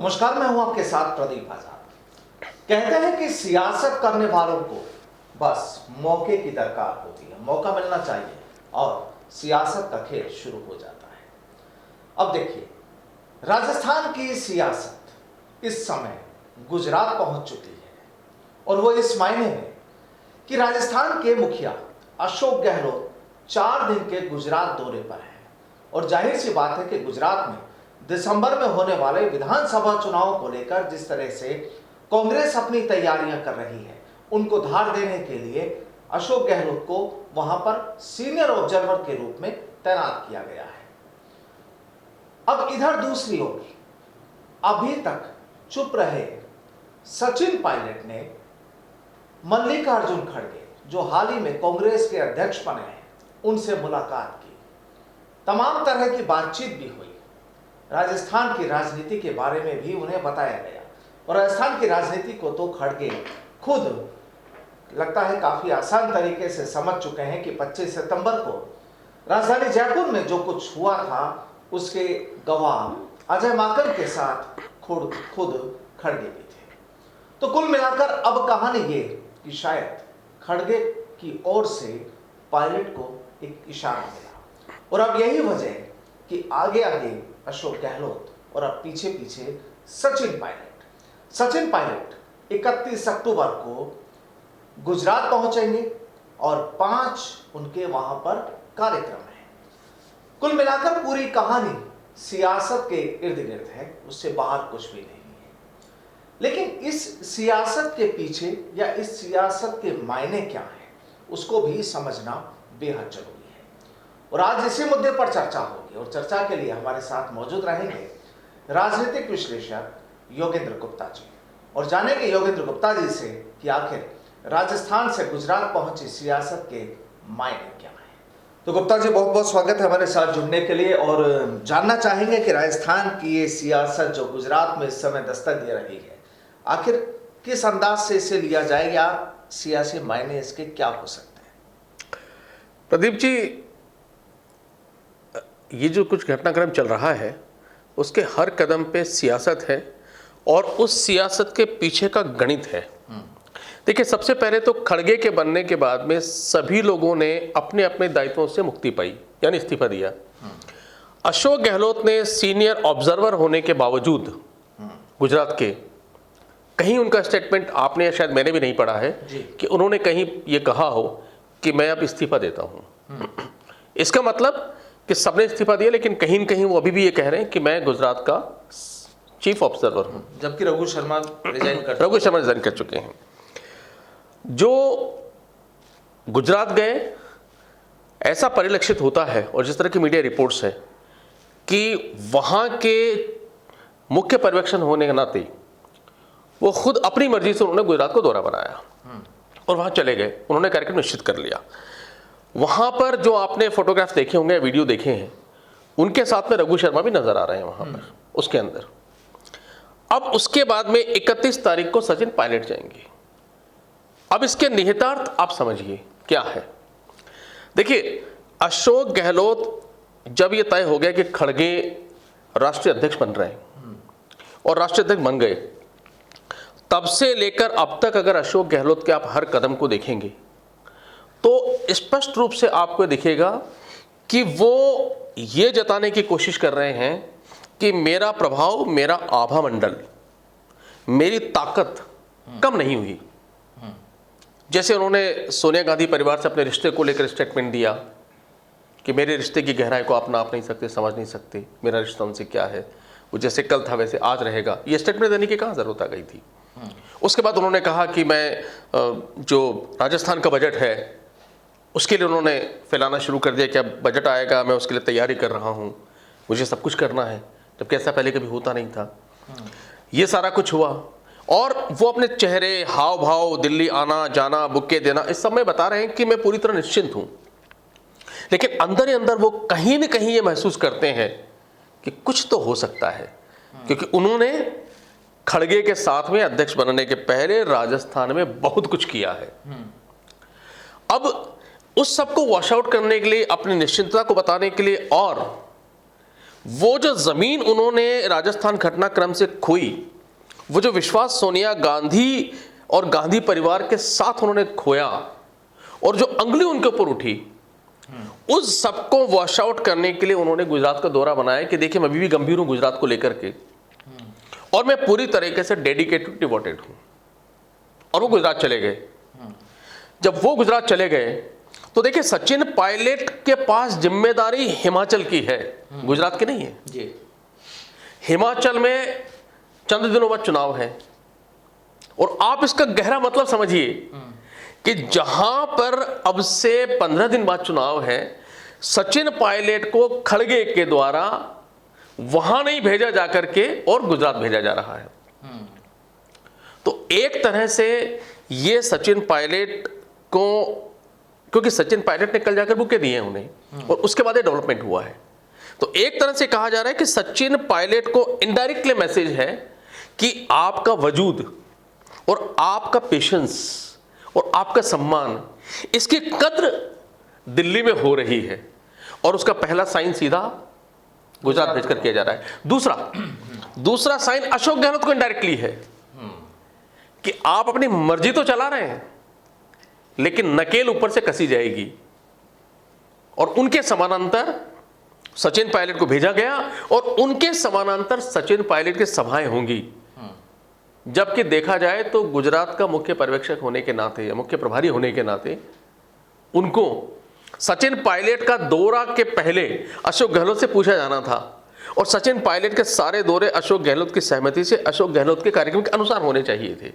नमस्कार, मैं हूं आपके साथ प्रदीप आजाद। कहते हैं कि सियासत करने वालों को बस मौके की दरकार होती है, मौका मिलना चाहिए और सियासत का खेल शुरू हो जाता है। अब देखिए, राजस्थान की सियासत इस समय गुजरात पहुंच चुकी है और वो इस मायने में कि राजस्थान के मुखिया अशोक गहलोत 4 दिन के गुजरात दौरे पर हैं और जाहिर सी बात है कि गुजरात में दिसंबर में होने वाले विधानसभा चुनाव को लेकर जिस तरह से कांग्रेस अपनी तैयारियां कर रही है, उनको धार देने के लिए अशोक गहलोत को वहां पर सीनियर ऑब्जर्वर के रूप में तैनात किया गया है। अब इधर दूसरी ओर अभी तक चुप रहे सचिन पायलट ने मल्लिकार्जुन खड़गे, जो हाल ही में कांग्रेस के अध्यक्ष बने हैं, उनसे मुलाकात की। तमाम तरह की बातचीत भी हुई। राजस्थान की राजनीति के बारे में भी उन्हें बताया गया और राजस्थान की राजनीति को तो खड़गे खुद लगता है काफी आसान तरीके से समझ चुके हैं कि 25 सितंबर को राजधानी जयपुर में जो कुछ हुआ था उसके गवाह अजय माकन के साथ खुद खड़गे भी थे। तो कुल मिलाकर अब कहानी ये कि शायद खड़गे की ओर से पायलट को एक इशारा मिला और अब यही वजह है कि आगे आगे अशोक गहलोत और अब पीछे पीछे सचिन पायलट 31 अक्टूबर को गुजरात पहुंचेंगे और 5 उनके वहां पर कार्यक्रम है। कुल मिलाकर पूरी कहानी सियासत के इर्द गिर्द है, उससे बाहर कुछ भी नहीं है। लेकिन इस सियासत के पीछे या इस सियासत के मायने क्या है, उसको भी समझना बेहद जरूरी है और आज इसी मुद्दे पर चर्चा होगी और चर्चा के लिए हमारे साथ मौजूद रहेंगे राजनीतिक विश्लेषक योगेंद्र गुप्ता जी और जानेंगे योगेंद्र गुप्ता जी से कि आखिर राजस्थान से गुजरात पहुंची सियासत के मायने क्या है। तो गुप्ता जी, बहुत बहुत स्वागत है हमारे साथ जुड़ने के लिए और जानना चाहेंगे कि राजस्थान की ये सियासत जो गुजरात में इस समय दस्तक दे रही है, आखिर किस अंदाज से इसे लिया जाए या सियासी मायने इसके क्या हो सकते हैं? प्रदीप जी, ये जो कुछ घटनाक्रम चल रहा है उसके हर कदम पे सियासत है और उस सियासत के पीछे का गणित है। देखिए, सबसे पहले तो खड़गे के बनने के बाद में सभी लोगों ने अपने अपने दायित्वों से मुक्ति पाई, यानी इस्तीफा दिया। अशोक गहलोत ने सीनियर ऑब्जर्वर होने के बावजूद गुजरात के, कहीं उनका स्टेटमेंट आपने या शायद मैंने भी नहीं पढ़ा है कि उन्होंने कहीं ये कहा हो कि मैं अब इस्तीफा देता हूं। इसका मतलब कि सबने इस्तीफा दिया, लेकिन कहीं न कहीं वो अभी भी ये कह रहे हैं कि मैं गुजरात का चीफ ऑब्जर्वर हूं, जबकि रघु शर्मा रिजाइन कर चुके हैं। जो गुजरात गए, ऐसा परिलक्षित होता है और जिस तरह की मीडिया रिपोर्ट्स है कि वहां के मुख्य पर्यवेक्षण होने के नाते वो खुद अपनी मर्जी से उन्होंने गुजरात को दौरा बनाया और वहां चले गए। उन्होंने कार्यक्रम निश्चित कर लिया। वहां पर जो आपने फोटोग्राफ देखे होंगे, वीडियो देखे हैं, उनके साथ में रघु शर्मा भी नजर आ रहे हैं वहां पर उसके अंदर। अब उसके बाद में 31 तारीख को सचिन पायलट जाएंगे। अब इसके निहितार्थ आप समझिए क्या है। देखिए, अशोक गहलोत जब ये तय हो गया कि खड़गे राष्ट्रीय अध्यक्ष बन रहे हैं और राष्ट्रीय अध्यक्ष बन गए, तब से लेकर अब तक अगर अशोक गहलोत के आप हर कदम को देखेंगे तो स्पष्ट रूप से आपको दिखेगा कि वो ये जताने की कोशिश कर रहे हैं कि मेरा प्रभाव, मेरा आभा मंडल, मेरी ताकत कम नहीं हुई। जैसे उन्होंने सोनिया गांधी परिवार से अपने रिश्ते को लेकर स्टेटमेंट दिया कि मेरे रिश्ते की गहराई को आप नाप नहीं सकते, समझ नहीं सकते, मेरा रिश्ता उनसे क्या है, वो जैसे कल था वैसे आज रहेगा। ये स्टेटमेंट देने की कहाँ जरूरत आ गई थी। उसके बाद उन्होंने कहा कि मैं जो राजस्थान का बजट है उसके लिए उन्होंने फैलाना शुरू कर दिया कि अब बजट आएगा, मैं उसके लिए तैयारी कर रहा हूँ, मुझे सब कुछ करना है, जबकि ऐसा पहले कभी होता नहीं था। ये सारा कुछ हुआ और वो अपने चेहरे, हाव भाव, दिल्ली आना जाना, बुक्के देना, इस सब में बता रहे हैं कि मैं पूरी तरह निश्चिंत हूँ। लेकिन अंदर ही अंदर वो कहीं न कहीं ये महसूस करते हैं कि कुछ तो हो सकता है, क्योंकि उन्होंने खड़गे के साथ में अध्यक्ष बनने के पहले राजस्थान में बहुत कुछ किया है। अब उस सबको वॉश आउट करने के लिए, अपनी निश्चिंतता को बताने के लिए और वो जो जमीन उन्होंने राजस्थान घटनाक्रम से खोई, वो जो विश्वास सोनिया गांधी और गांधी परिवार के साथ उन्होंने खोया, और जो अंगुली उनके ऊपर उठी, उस सबको वॉश आउट करने के लिए उन्होंने गुजरात का दौरा बनाया कि देखिए मैं अभी भी गंभीर हूं गुजरात को लेकर के, और मैं पूरी तरीके से डेडिकेटेड डिवोटेड हूं। और वो गुजरात चले गए। जब वो गुजरात चले गए तो देखिए सचिन पायलट के पास जिम्मेदारी हिमाचल की है, गुजरात की नहीं है जी। हिमाचल में चंद दिनों बाद चुनाव है, और आप इसका गहरा मतलब समझिए कि जहां पर अब से 15 दिन बाद चुनाव है, सचिन पायलट को खड़गे के द्वारा वहां नहीं भेजा जाकर के और गुजरात भेजा जा रहा है। तो एक तरह से ये सचिन पायलट को, क्योंकि सचिन पायलट ने कल जाकर बुके दिए हैं उन्हें, और उसके बाद ये डेवलपमेंट हुआ है, तो एक तरह से कहा जा रहा है कि सचिन पायलट को इनडायरेक्टली मैसेज है कि आपका वजूद और आपका पेशेंस और आपका सम्मान, इसकी कद्र दिल्ली में हो रही है, और उसका पहला साइन सीधा गुजरात भेजकर किया जा रहा है। दूसरा साइन अशोक गहलोत को इनडायरेक्टली है कि आप अपनी मर्जी तो चला रहे हैं, लेकिन नकेल ऊपर से कसी जाएगी, और उनके समानांतर सचिन पायलट को भेजा गया, और उनके समानांतर सचिन पायलट की सभाएं होंगी। जबकि देखा जाए तो गुजरात का मुख्य पर्यवेक्षक होने के नाते या मुख्य प्रभारी होने के नाते उनको सचिन पायलट का दौरा के पहले अशोक गहलोत से पूछा जाना था, और सचिन पायलट के सारे दौरे अशोक गहलोत की सहमति से अशोक गहलोत के कार्यक्रम के अनुसार होने चाहिए थे,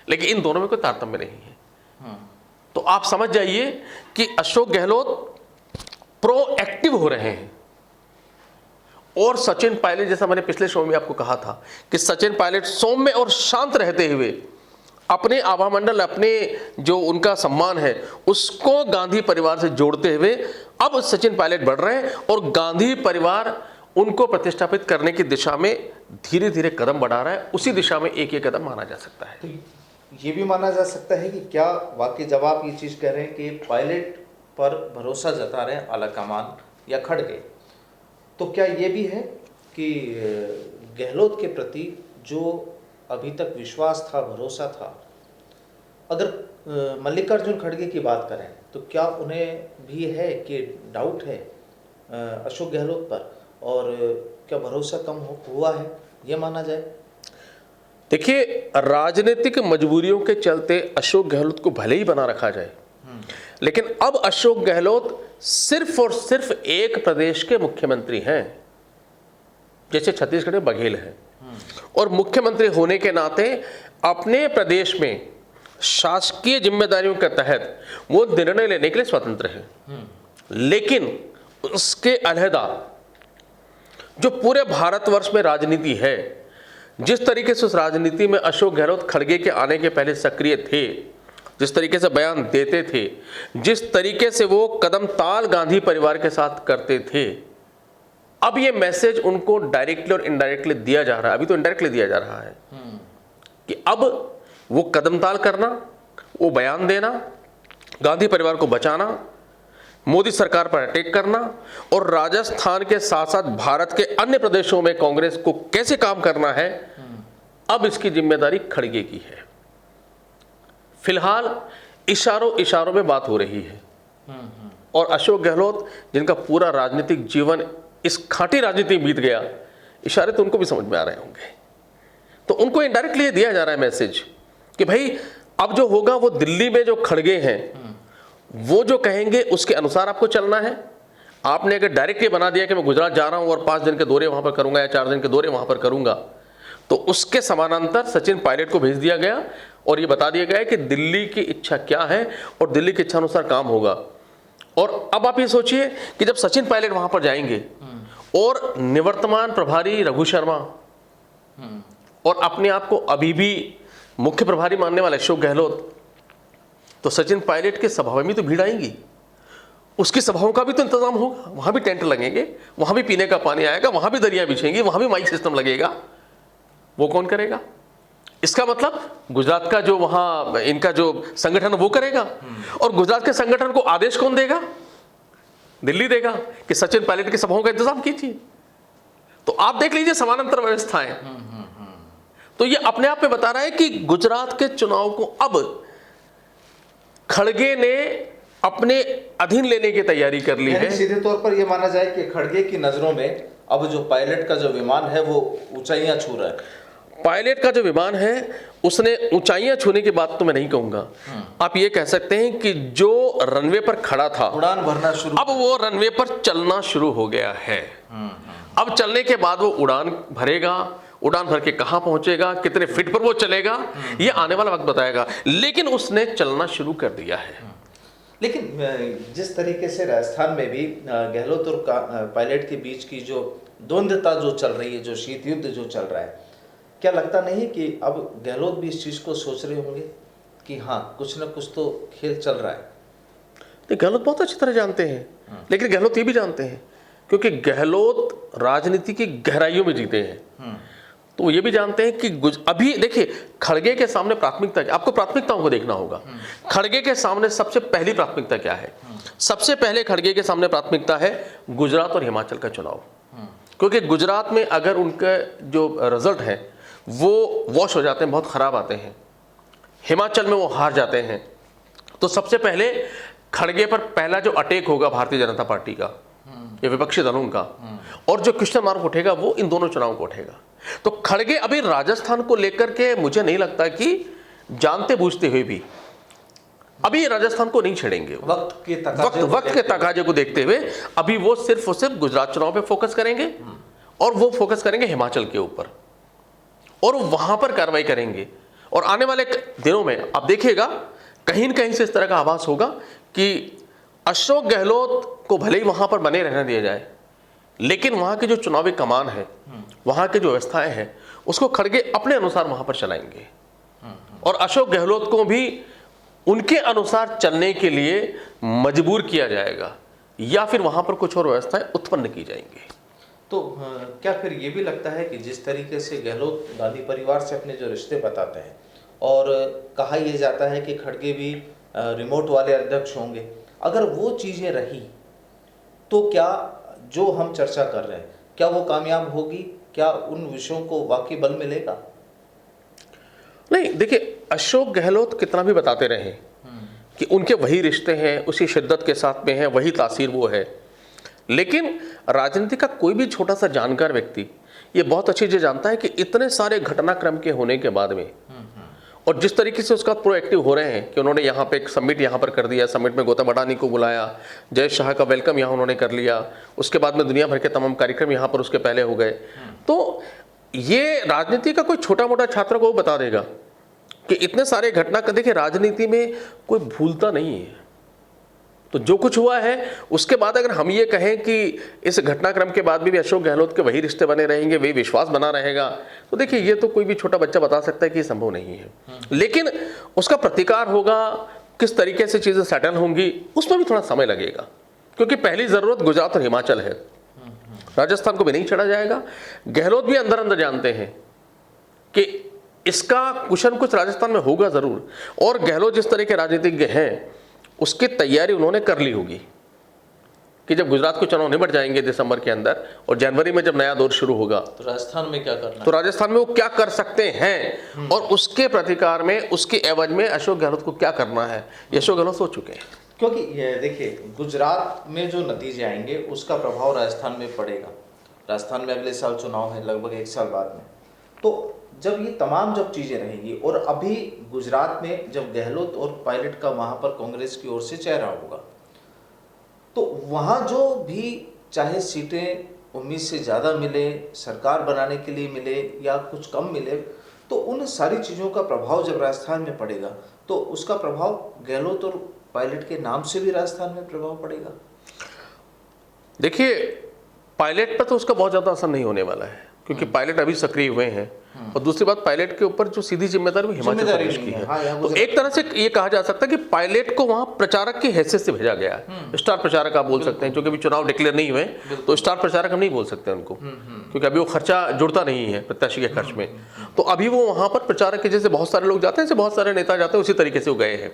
लेकिन इन दोनों में कोई तारतम्य नहीं है। तो आप समझ जाइए कि अशोक गहलोत प्रोएक्टिव हो रहे हैं, और सचिन पायलट, जैसा मैंने पिछले शो में आपको कहा था कि सचिन पायलट सौम्य और शांत रहते हुए अपने आभा मंडल, अपने जो उनका सम्मान है उसको गांधी परिवार से जोड़ते हुए अब सचिन पायलट बढ़ रहे हैं, और गांधी परिवार उनको प्रतिष्ठापित करने की दिशा में धीरे धीरे कदम बढ़ा रहा है। उसी दिशा में एक कदम माना जा सकता है। तो ये भी माना जा सकता है कि क्या वाकई जब आप ये चीज़ कह रहे हैं कि पायलट पर भरोसा जता रहे हैं आला कमान या खड़गे, तो क्या ये भी है कि गहलोत के प्रति जो अभी तक विश्वास था, भरोसा था, अगर मल्लिकार्जुन खड़गे की बात करें तो क्या उन्हें भी है कि डाउट है अशोक गहलोत पर, और क्या भरोसा कम हुआ है, ये माना जाए? देखिए, राजनीतिक मजबूरियों के चलते अशोक गहलोत को भले ही बना रखा जाए, लेकिन अब अशोक गहलोत सिर्फ और सिर्फ एक प्रदेश के मुख्यमंत्री हैं, जैसे छत्तीसगढ़ में बघेल हैं, और मुख्यमंत्री होने के नाते अपने प्रदेश में शासकीय जिम्मेदारियों के तहत वो निर्णय लेने के लिए स्वतंत्र हैं। लेकिन उसके अलहदा जो पूरे भारतवर्ष में राजनीति है, जिस तरीके से उस राजनीति में अशोक गहलोत खड़गे के आने के पहले सक्रिय थे, जिस तरीके से बयान देते थे, जिस तरीके से वो कदम ताल गांधी परिवार के साथ करते थे, अब ये मैसेज उनको डायरेक्टली और इनडायरेक्टली दिया जा रहा है। अभी तो इनडायरेक्टली दिया जा रहा है कि अब वो कदम ताल करना, वो बयान देना, गांधी परिवार को बचाना, मोदी सरकार पर अटैक करना, और राजस्थान के साथ साथ भारत के अन्य प्रदेशों में कांग्रेस को कैसे काम करना है, अब इसकी जिम्मेदारी खड़गे की है। फिलहाल इशारों में बात हो रही है, और अशोक गहलोत जिनका पूरा राजनीतिक जीवन इस खाटी राजनीति में बीत गया, इशारे तो उनको भी समझ में आ रहे होंगे। तो उनको इनडायरेक्टली दिया जा रहा है मैसेज कि भाई अब जो होगा वो दिल्ली में जो खड़गे हैं वो जो कहेंगे उसके अनुसार आपको चलना है। आपने अगर डायरेक्ट ये बना दिया कि मैं गुजरात जा रहा हूं और 5 दिन के दौरे वहां पर करूंगा या 4 दिन के दौरे वहां पर करूंगा, तो उसके समानांतर सचिन पायलट को भेज दिया गया और ये बता दिया गया है कि दिल्ली की इच्छा क्या है और दिल्ली की इच्छा अनुसार काम होगा। और अब आप ये सोचिए कि जब सचिन पायलट वहां पर जाएंगे और निवर्तमान प्रभारी रघु शर्मा और अपने आप को अभी भी मुख्य प्रभारी मानने वाले अशोक गहलोत, तो सचिन पायलट के सभा में भी तो भीड़ आएंगी, उसकी सभाओं का भी तो इंतजाम होगा, वहां भी टेंट लगेंगे, वहां भी पीने का पानी आएगा, वहां भी दरिया बिछेंगी, वहां भी माइक सिस्टम लगेगा। वो कौन करेगा? इसका मतलब गुजरात का जो वहां इनका जो संगठन वो करेगा। और गुजरात के संगठन को आदेश कौन देगा? दिल्ली देगा कि सचिन पायलट की सभाओं का इंतजाम कीजिए। तो आप देख लीजिए समानांतर व्यवस्थाएं। तो ये अपने आप में बता रहा है कि गुजरात के चुनाव को अब खड़गे ने अपने अधीन लेने की तैयारी कर ली है। सीधे तौर पर यह माना जाए कि खड़गे की नजरों में अब जो पायलट का जो विमान है वो ऊंचाइयां छू रहा है। पायलट का जो विमान है उसने ऊंचाइयां छूने की बात तो मैं नहीं कहूंगा, आप ये कह सकते हैं कि जो रनवे पर खड़ा था, उड़ान भरना शुरू, अब वो रनवे पर चलना शुरू हो गया है। अब चलने के बाद वो उड़ान भरेगा, उड़ान भर के कहां पहुंचेगा, कितने फीट पर वो चलेगा, ये आने वाला वक्त बताएगा, लेकिन उसने चलना शुरू कर दिया है। लेकिन जिस तरीके से राजस्थान में भी गहलोत और पायलट के बीच की जो द्वंद्वता जो चल रही है, जो शीत युद्ध जो चल रहा है, क्या लगता नहीं कि अब गहलोत भी इस चीज को सोच रहे होंगे कि हाँ कुछ ना कुछ तो खेल चल रहा है? नहीं, गहलोत बहुत अच्छी तरह जानते हैं, लेकिन गहलोत ये भी जानते हैं, क्योंकि गहलोत राजनीति की गहराइयों में जीते हैं, तो ये भी जानते हैं कि अभी देखिए खड़गे के सामने प्राथमिकता, आपको प्राथमिकताओं को देखना होगा। खड़गे के सामने सबसे पहली प्राथमिकता क्या है? सबसे पहले खड़गे के सामने प्राथमिकता है गुजरात और हिमाचल का चुनाव, क्योंकि गुजरात में अगर उनका जो रिजल्ट है वो वॉश हो जाते हैं, बहुत खराब आते हैं, हिमाचल में वो हार जाते हैं, तो सबसे पहले खड़गे पर पहला जो अटैक होगा भारतीय जनता पार्टी का या विपक्षी दलों का, और जो क्वेश्चन मार्क उठेगा वो इन दोनों चुनावों को उठेगा। तो खड़गे अभी राजस्थान को लेकर के मुझे नहीं लगता कि जानते बूझते हुए भी अभी राजस्थान को नहीं छेड़ेंगे। वक्त के तकाजे को देखते हुए अभी वो सिर्फ और सिर्फ गुजरात चुनाव पे फोकस करेंगे, और वो फोकस करेंगे हिमाचल के ऊपर, और वहां पर कार्रवाई करेंगे। और आने वाले दिनों में आप देखिएगा कहीं न कहीं से इस तरह का आभास होगा कि अशोक गहलोत को भले ही वहां पर बने रहने दिया जाए, लेकिन वहां की जो चुनावी कमान है, वहां की जो व्यवस्थाएं हैं, उसको खड़गे अपने अनुसार वहां पर चलाएंगे, और अशोक गहलोत को भी उनके अनुसार चलने के लिए मजबूर किया जाएगा, या फिर वहां पर कुछ और व्यवस्थाएं उत्पन्न की जाएंगी। तो क्या फिर ये भी लगता है कि जिस तरीके से गहलोत गांधी परिवार से अपने जो रिश्ते बताते हैं, और कहा यह जाता है कि खड़गे भी रिमोट वाले अध्यक्ष होंगे, अगर वो चीज़ें रही तो क्या जो हम चर्चा कर रहे हैं क्या वो कामयाब होगी? क्या उन विषयों को वाकई बल मिलेगा? नहीं, देखिए अशोक गहलोत कितना भी बताते रहे कि उनके वही रिश्ते हैं, उसी शिद्दत के साथ में है, वही तासीर वो है, लेकिन राजनीति का कोई भी छोटा सा जानकार व्यक्ति ये बहुत अच्छी चीज़ जानता है कि इतने सारे घटनाक्रम के होने के बाद में, और जिस तरीके से उसका प्रोएक्टिव हो रहे हैं कि उन्होंने यहाँ पे एक समिट यहाँ पर कर दिया, समिट में गौतम अडानी को बुलाया, जय शाह का वेलकम यहाँ उन्होंने कर लिया, उसके बाद में दुनिया भर के तमाम कार्यक्रम यहाँ पर उसके पहले हो गए। तो ये राजनीति का कोई छोटा मोटा छात्र को बता देगा कि इतने सारे घटना का, देखिए राजनीति में कोई भूलता नहीं है, तो जो कुछ हुआ है उसके बाद अगर हम ये कहें कि इस घटनाक्रम के बाद भी अशोक गहलोत के वही रिश्ते बने रहेंगे, वही विश्वास बना रहेगा, तो देखिए ये तो कोई भी छोटा बच्चा बता सकता है कि ये संभव नहीं है। लेकिन उसका प्रतिकार होगा, किस तरीके से चीज़ें सेटल होंगी, उसमें भी थोड़ा समय लगेगा, क्योंकि पहली ज़रूरत गुजरात और हिमाचल है, राजस्थान को भी नहीं चढ़ा जाएगा। गहलोत भी अंदर अंदर जानते हैं कि इसका कुछ न कुछ राजस्थान में होगा ज़रूर, और गहलोत जिस तरह के राजनीतिज्ञ हैं उसकी तैयारी उन्होंने कर ली होगी कि जब गुजरात के चुनाव निपट जाएंगे दिसंबर के अंदर, और जनवरी में जब नया दौर शुरू होगा तो राजस्थान में क्या करना, तो राजस्थान में वो क्या कर सकते हैं, और उसके प्रतिकार में, उसके एवज में अशोक गहलोत को क्या करना है, ये अशोक गहलोत सोच चुके हैं। क्योंकि देखिए गुजरात में जो नतीजे आएंगे उसका प्रभाव राजस्थान में पड़ेगा। राजस्थान में अगले साल चुनाव है, लगभग 1 साल बाद में, तो जब ये तमाम जब चीज़ें रहेंगी, और अभी गुजरात में जब गहलोत और पायलट का वहाँ पर कांग्रेस की ओर से चेहरा होगा, तो वहाँ जो भी चाहे सीटें उम्मीद से ज़्यादा मिले, सरकार बनाने के लिए मिले या कुछ कम मिले, तो उन सारी चीज़ों का प्रभाव जब राजस्थान में पड़ेगा तो उसका प्रभाव गहलोत और पायलट के नाम से भी राजस्थान में प्रभाव पड़ेगा। देखिए पायलट पर तो उसका बहुत ज़्यादा असर नहीं होने वाला है, क्योंकि पायलट अभी सक्रिय हुए हैं, और दूसरी बात पायलट के ऊपर जो सीधी जिम्मेदारी वो हिमाचल प्रदेश की है। तो एक तरह से ये कहा जा सकता है कि पायलट को वहां प्रचारक की हैसियत से भेजा गया है, स्टार प्रचारक आप बोल सकते हैं, क्योंकि अभी चुनाव डिक्लेयर नहीं हुए तो स्टार प्रचारक हम नहीं बोल सकते उनको, क्योंकि अभी वो खर्चा जुड़ता नहीं है प्रत्याशी के खर्च में, तो अभी वो वहां पर प्रचारक के जैसे बहुत सारे लोग जाते हैं, जैसे बहुत सारे नेता जाते हैं, उसी तरीके से वो गए हैं,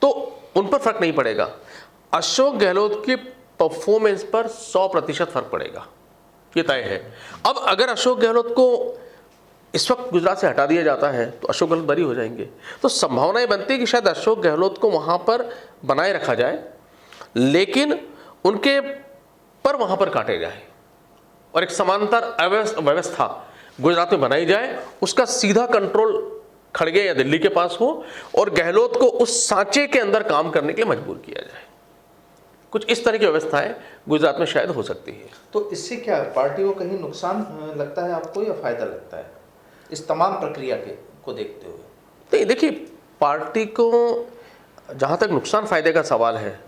तो उन पर फर्क नहीं पड़ेगा। अशोक गहलोत की परफॉर्मेंस पर 100% फर्क पड़ेगा ये तय है। अब अगर अशोक गहलोत को इस वक्त गुजरात से हटा दिया जाता है तो अशोक गहलोत बरी हो जाएंगे, तो संभावनाएं बनती है कि शायद अशोक गहलोत को वहां पर बनाए रखा जाए, लेकिन उनके पर वहां पर काटे जाए और एक समांतर व्यवस्था गुजरात में बनाई जाए, उसका सीधा कंट्रोल खड़गे या दिल्ली के पास हो और गहलोत को उस सांचे के अंदर काम करने के लिए मजबूर किया जाए। कुछ इस तरह की व्यवस्थाएं गुजरात में शायद हो सकती है। तो इससे क्या पार्टी को कहीं नुकसान लगता है आपको या फायदा लगता है इस तमाम प्रक्रिया को देखते हुए? नहीं, देखिए, पार्टी को जहां तक नुकसान फायदे का सवाल है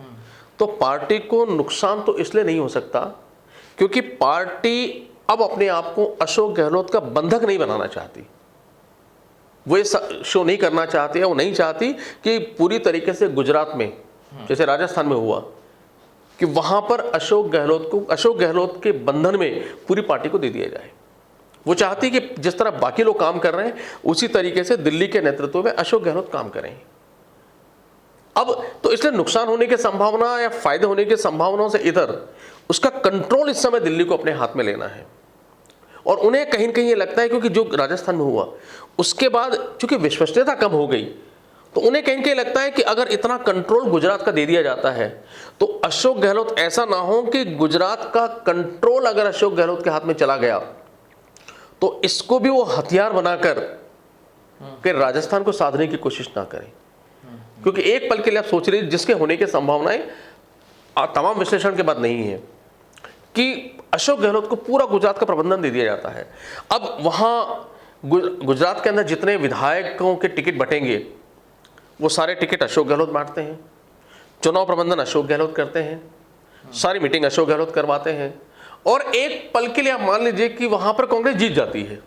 तो पार्टी को नुकसान तो इसलिए नहीं हो सकता क्योंकि पार्टी अब अपने आप को अशोक गहलोत का बंधक नहीं बनाना चाहती। वो ये शो नहीं करना चाहती है, वो नहीं चाहती कि पूरी तरीके से गुजरात में जैसे राजस्थान में हुआ कि वहां पर अशोक गहलोत के बंधन में पूरी पार्टी को दे दिया जाए। वो चाहती कि जिस तरह बाकी लोग काम कर रहे हैं उसी तरीके से दिल्ली के नेतृत्व में अशोक गहलोत काम करें। अब तो इसलिए नुकसान होने की संभावना या फायदे होने की संभावनाओं से इधर उसका कंट्रोल इस समय दिल्ली को अपने हाथ में लेना है। और उन्हें कहीं न कहीं ये लगता है क्योंकि जो राजस्थान में हुआ उसके बाद चूंकि विश्वसनीयता कम हो गई तो उन्हें कहीं कहीं लगता है कि अगर इतना कंट्रोल गुजरात का दे दिया जाता है तो अशोक गहलोत ऐसा ना हो कि गुजरात का कंट्रोल अगर अशोक गहलोत के हाथ में चला गया तो इसको भी वो हथियार बनाकर कि राजस्थान को साधने की कोशिश ना करें। क्योंकि एक पल के लिए आप सोच रहे जिसके होने की संभावनाएं तमाम विश्लेषण के बाद नहीं है कि अशोक गहलोत को पूरा गुजरात का प्रबंधन दे दिया जाता है। अब वहां गुजरात के अंदर जितने विधायकों के टिकट बटेंगे वो सारे टिकट अशोक गहलोत बांटते हैं, चुनाव प्रबंधन अशोक गहलोत करते हैं, सारी मीटिंग अशोक गहलोत करवाते हैं। और एक पल के लिए आप मान लीजिए कि वहां पर कांग्रेस जीत जाती है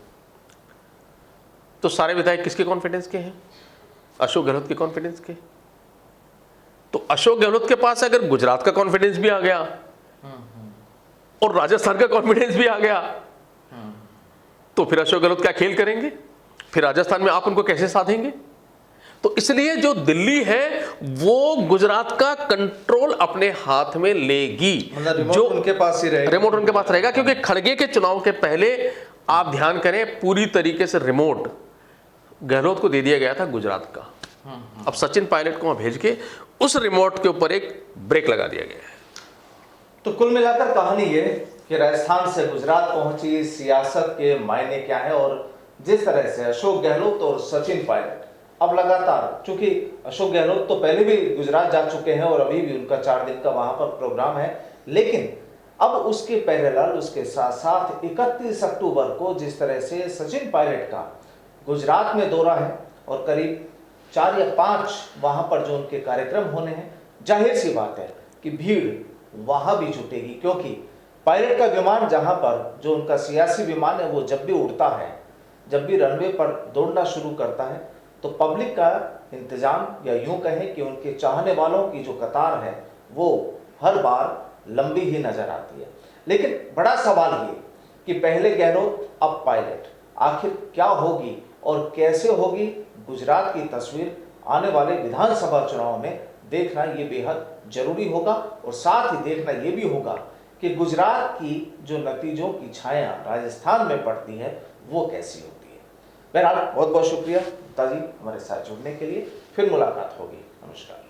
तो सारे विधायक किसके कॉन्फिडेंस के हैं? अशोक गहलोत के कॉन्फिडेंस के। तो अशोक गहलोत के पास अगर गुजरात का कॉन्फिडेंस भी आ गया और राजस्थान का कॉन्फिडेंस भी आ गया तो फिर अशोक गहलोत क्या खेल करेंगे? फिर राजस्थान में आप उनको कैसे साधेंगे? तो इसलिए जो दिल्ली है वो गुजरात का कंट्रोल अपने हाथ में लेगी, जो उनके पास ही रहेगा, रिमोट उनके पास रहेगा। क्योंकि खड़गे के चुनाव के पहले आप ध्यान करें पूरी तरीके से रिमोट गहलोत को दे दिया गया था गुजरात का। अब सचिन पायलट को वहां भेज के उस रिमोट के ऊपर एक ब्रेक लगा दिया गया है। तो कुल मिलाकर कहानी ये कि राजस्थान से गुजरात पहुंची सियासत के मायने क्या है और जिस तरह से अशोक गहलोत और सचिन पायलट अब लगातार, चूंकि अशोक गहलोत तो पहले भी गुजरात जा चुके हैं और अभी भी उनका 4 दिन का वहां पर प्रोग्राम है, लेकिन अब उसके पैरेलल उसके साथ साथ 31 अक्टूबर को जिस तरह से सचिन पायलट का गुजरात में दौरा है और करीब 4 या 5 वहां पर जो उनके कार्यक्रम होने हैं, जाहिर सी बात है कि भीड़ वहां भी जुटेगी। क्योंकि पायलट का विमान जहां पर जो उनका सियासी विमान है वो जब भी उड़ता है, जब भी रनवे पर दौड़ना शुरू करता है तो पब्लिक का इंतजाम या यूं कहें कि उनके चाहने वालों की जो कतार है वो हर बार लंबी ही नजर आती है। लेकिन बड़ा सवाल ये कि पहले गहलोत अब पायलट, आखिर क्या होगी और कैसे होगी गुजरात की तस्वीर आने वाले विधानसभा चुनाव में देखना ये बेहद जरूरी होगा। और साथ ही देखना ये भी होगा कि गुजरात की जो नतीजों की छाया राजस्थान में पड़ती है वो कैसी होती है। बहरहाल बहुत बहुत शुक्रिया ताजी हमारे साथ जुड़ने के लिए। फिर मुलाकात होगी। नमस्कार।